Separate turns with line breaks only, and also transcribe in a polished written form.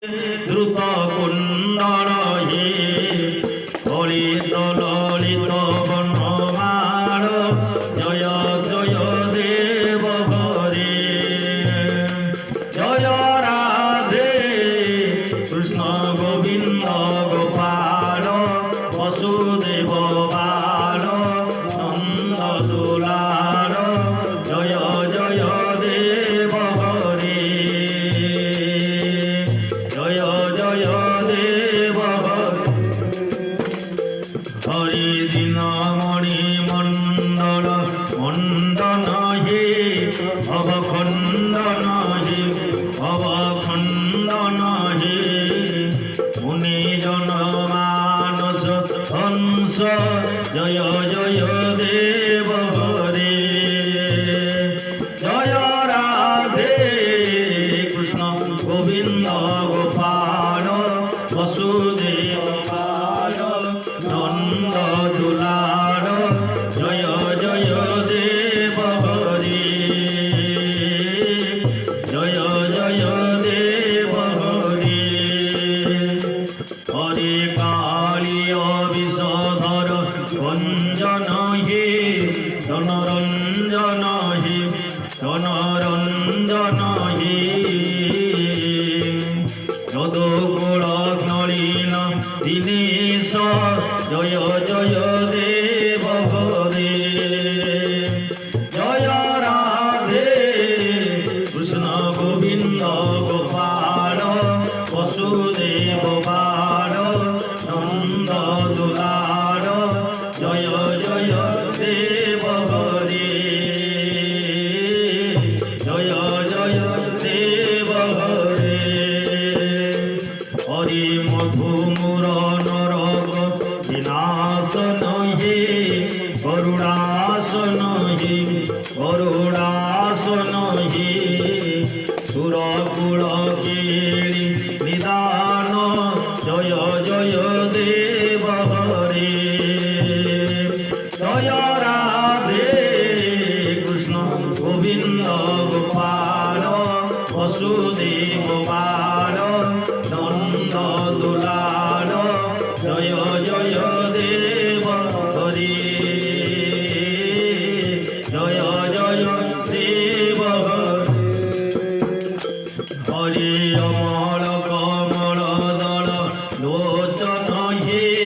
দ্রুত কুণ্ডল হে ললিত ললিত বনমাল জয় জয় দেব হরে জয় রাধে কৃষ্ণ গোবিন্দ গোপাল বসুদেব বাল নন্দ দুলাল জয় জয় দেব হরে জয় জয় দেব হরি দীনমণি মণ্ডল মণ্ডন হে অবখণ্ডন হে অবখণ্ডন হে মুনিজন মানস হংস জয় জয় দেব হরে জয় রাধে কৃষ্ণ গোবিন্দ গোপাল বসুদেব বাল নন্দ দুলাল জয় জয় দেব হরে জয় জয় দেব হরে হরে কালীয় বিষধর রঞ্জন হে জনরঞ্জন হে জনরঞ্জন হে যদকুল নলিন দীনেশ জয় জয় দেব হরে জয় রাধে কৃষ্ণ গোবিন্দ গোপাল বসুদেব বাল নন্দ দুলাল জয় জয় দেব হরে জয় জয় দেব হরে হরি মধুমূর নরক বিনাশন হে গরুড়াসন হে গরুড়াসন হে সুরকুল কেলি নিদান জয় জয় দেব হরে জয় রাধে কৃষ্ণ গোবিন্দ